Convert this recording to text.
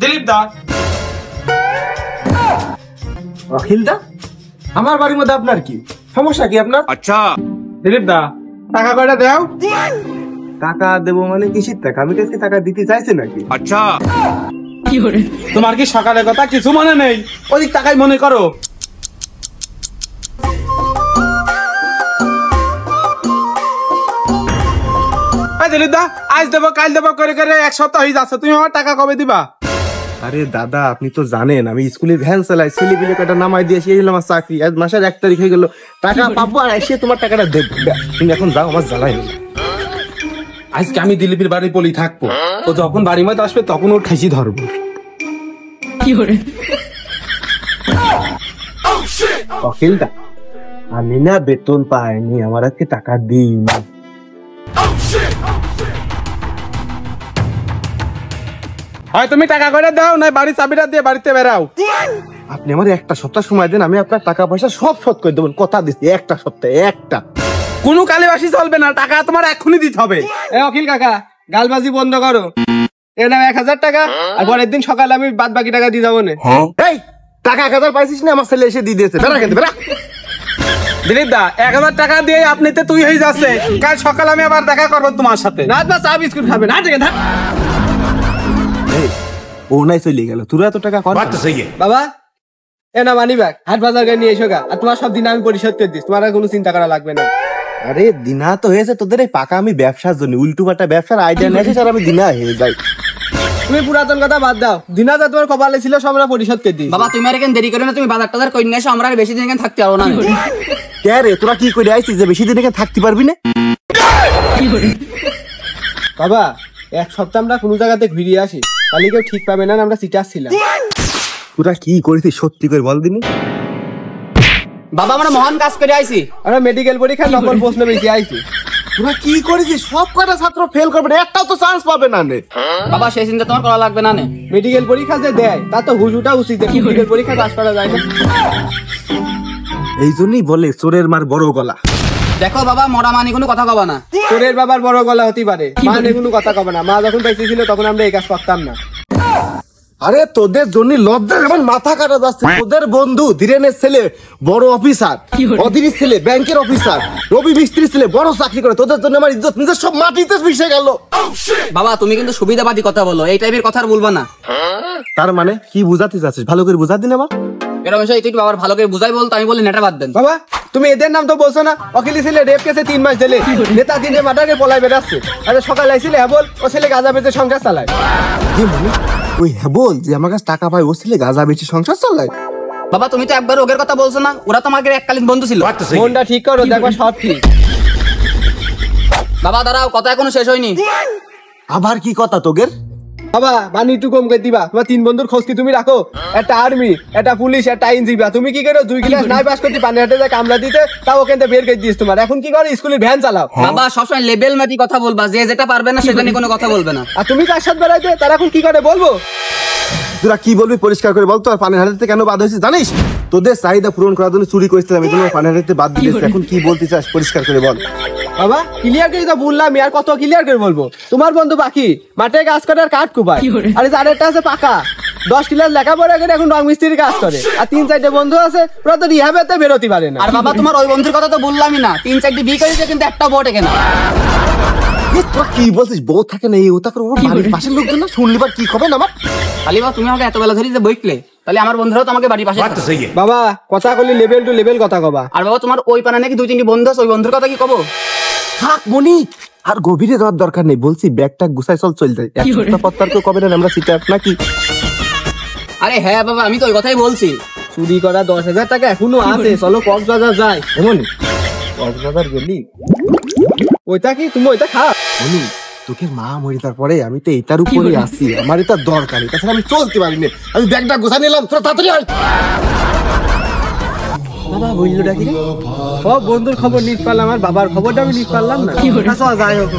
দিলীপ দা, অখিল দা, আমার বাড়ির মধ্যে আপনার কি সমস্যা? কি আপনার? আচ্ছা দিলীপ দা, টাকা কয়টা দাও। টাকা দেবো মানে কিসির টাকা? আমি কাছে টাকা দিতে চাইছি নাকি? আচ্ছা তোমার কি সকালের কথা কিছু মনে নেই? ওদিক টাকাই মনে করো। দিলীপ দা, আজ দেবো কাল দেবো করে করে এক সপ্তাহ হয়ে যাচ্ছে, তুমি আমার টাকা কবে দিবা? আরে দাদা, আপনি তো জানেন আমি স্কুলে ভ্যান চালাই, ছেলেপিলে কটা নামাই দিয়ে এসে আমার চাকরি, আজ মাসের 1 তারিখ হয়ে গেল, টাকা পাবো আর এসে তোমার টাকাটা দেবো। তুমি এখন যাও, আমার জ্বালাই হলো। আজকে আমি দিলীপের বাড়ি পলি থাকবো, ও যখন বাড়ির মধ্যে আসবে তখন ওর খাইছি ধরবো। অখিলদা, আমি না বেতন পাইনি, আমার আজকে টাকা দিন। হয় তুমি টাকা করে দাও, না বাড়ির চাবিটা দিয়ে বাড়িতে বেরাও। আপনি আমার একটা সপ্তাহ সময় দেন, আমি আপনার টাকা পয়সা সব শোধ করে দেবেন, কথা দিচ্ছি। একটা সপ্তাহে একটা কোনো কালীবাসী চলবে না, টাকা তোমার এখনই দিতে হবে। অখিল কাকা, গালবাজি বন্ধ করো। এ নাও 1000 টাকা, আর পরের দিন সকালে আমি বাদ বাকি টাকা দিয়ে যাবো। এই টাকা 1000 পাইছিস না? আমার ছেলে এসে দিয়ে দিয়েছে। বেড়া খেতে বেড়া। দিলীপ দা, 1000 টাকা দিয়ে আপনি তো তুই হয়ে যাচ্ছে, কাল সকালে আমি আবার দেখা করবো তোমার সাথে। না না, চা বিস্কুট খাবে না, ঠিক আছে? ও নাই চলে গেল, তোরা এত টাকা কর। বাবা, এ না মানি ব্যাগ, হাট বাজার করে নিয়ে এসো গা, আর তোমার সব দিন আমি পরিশোধ করে দিস, তোমার আর কোনো চিন্তা করা লাগবে না। আরে দিনা তো হয়েছে তোদের এই পাকা, আমি ব্যবসার জন্য উল্টো পাল্টা ব্যবসার আইডিয়া নিয়ে এসে আমি দিনা হয়ে যাই। তুমি পুরাতন কথা বাদ দাও, দিনা যা তোমার কপালে ছিল সব আমরা পরিশোধ করে দিই। বাবা তুমি আর এখানে দেরি করে না, তুমি বাজার টাজার করে নিয়ে এসো, আমরা আর বেশি দিন এখানে থাকতে পারবো না। কে রে, তোরা কি করে আইছিস যে বেশি দিন এখানে থাকতে পারবি না? বাবা, এক সপ্তাহ আমরা কোনো জায়গাতে ঘুরে আসি, তাহলে কেউ ঠিক পাবে না আমরা সিটার ছিলাম। তোরা কি করেছিস সত্যি করে বল দিনি। বাবা আমরা মহান কাজ করে আইছি, আমরা মেডিকেল পরীক্ষায় নকল প্রশ্ন বেশি আইছি। তোরা কি করেছিস? সব কটা ছাত্র ফেল করবে না, একটাও তো চান্স পাবে না নে। বাবা সেই চিন্তা তোমার করা লাগবে না নে। মেডিকেল পরীক্ষা যে দেয় তা তো হুজুটা উচিত, মেডিকেল পরীক্ষা পাস করা যায় না। এই জন্যই বলে চোরের মার বড় গলা। দেখো বাবা, মরা মানি কোনো কথা কবা না। চোরের বাবার বড় গলা হতে পারে, মা নিয়ে কোনো কথা কবে না। মা যখন বেঁচে ছিল তখন আমরা এই কাজ করতাম না। আরে তোদের জন্য লজ্জা আমার মাথা কাটা যাচ্ছে। তোদের বন্ধু ধীরেনের ছেলে বড় অফিসার, অধীরের ছেলে ব্যাংকের অফিসার, রবি মিস্ত্রির ছেলে বড় চাকরি করে, তোদের জন্য আমার ইজ্জত নিজের সব মাটিতে মিশে গেল। বাবা তুমি কিন্তু সুবিধাবাদী কথা বলো, এই টাইপের কথা আর বলবা না। তার মানে কি বুঝাতে চাচ্ছিস? ভালো করে বুঝা দিন আমার। এরকম বিষয় তুই বাবার ভালো করে বুঝাই বলতো, আমি বলি নেটা বাদ দেন। বাবা তুমি এদের নাম তো বলছো না? অখিলি ছেলে রেপ কেসে 3 মাস জেলে, নেতা 3টে মার্ডারে পলাই বেড়াচ্ছে, আরে সকালে আইছিলে হ্যাঁ বল ও ছেলে গাঁজা বেচে সংসার চালায়। কি মানে ওই হ্যাঁ বল যে আমার কাছে টাকা পায় ও ছেলে গাঁজা বেচে সংসার চালায়? বাবা তুমি তো একবার ওদের কথা বলছো না, ওরা তো আমাদের এককালীন বন্ধু ছিল। মনটা ঠিক করো, দেখবা সব ঠিক। বাবা দাঁড়াও, কথা এখনো শেষ হয়নি। আবার কি কথা তোদের? বাবা বানি একটু কম করে দিবা, তোমার 3 বন্ধুর খোঁজ কি তুমি রাখো? একটা আর্মি, একটা পুলিশ, একটা আইনজীবী, তুমি কি করো 2 ক্লাস নাই পাস করতে পানি হাটে যায় কামলা দিতে, তাও ওখান থেকে বের করে দিস। তোমার এখন কি করো? স্কুলের ভ্যান চালাও। বাবা সবসময় লেভেল মাটি কথা বলবা, যে যেটা পারবে না সেটা নিয়ে কোনো কথা বলবে না। আর তুমি কার সাথে বেড়াইতে, তারা এখন কি করে বলবো? তোরা কি বলবি পরিষ্কার করে বলতো। আর পানির হাড়িতে কেন বাদ হয়েছে জানিস? তোদের চাহিদা পূরণ করার জন্য চুরি করেছিলাম, এই জন্য পানির হাড়িতে বাদ দিয়েছে। এখন কি বলতে চাস পরিষ্কার করে বল। বাবা ক্লিয়ার করে তো বললাম, আর কত ক্লিয়ার করে বলবো? তোমার বন্ধু বাকি মাঠে কাজ করে আর কাঠ কুপায়, আর যাদেরটা আছে পাকা 10 ক্লাস লেখাপড়া করে এখন রং মিস্ত্রির কাজ করে, আর 3-4টে বন্ধু আছে ওরা তো রিহাবেতে বেরোতে পারে না। আর বাবা তোমার ওই বন্ধুর কথা তো বললামই না, 3-4টি বিয়ে করেছে কিন্তু একটাও বউ টেকে না। তোরা কি বলছিস? বউ থাকে না, এই ও থাকে ওর বাড়ির পাশের লোকজন না, শুনলি বার কি হবে না আমার? খালি বাবা তুমি আমাকে এত বেলা ধরে যে বইকলে, তাহলে আমার বন্ধুরাও তো আমাকে বাড়ির পাশে থাকে। বাবা কথা বলি লেভেল টু লেভেল কথা কবা। আর বাবা তোমার ওই পানা নাকি 2-3টি বন্ধু আছে, ওই বন্ধুর কথা কি কব? থাক মনি, আর গভীরে যাওয়ার দরকার নেই। বলছি ব্যাগটা গুছাই চল যায়। এক সপ্তাহ পর তার কেউ কবে না আমরা সিটার নাকি? আরে হ্যাঁ বাবা আমি তো ওই কথাই বলছি। চুরি করা 10,000 টাকা এখনো আছে, চলো কক্সবাজার যাই। এমন কক্সবাজার গেলি ওইটা কি তুমি ওইটা খা? মনি তোকে মা মরি, তারপরে আমি তো এটার উপরে আসি, আমার এটা দরকার, তাছাড়া আমি চলতে পারি না। আমি ব্যাগটা গুছা নিলাম, তোরা তাড়াতাড়ি আয়। বাবা বললো ডাকি রে, সব বন্ধুর খবর নিতে পারলাম, আমার বাবার খবরটা আমি নিতে পারলাম না। যাই হোক।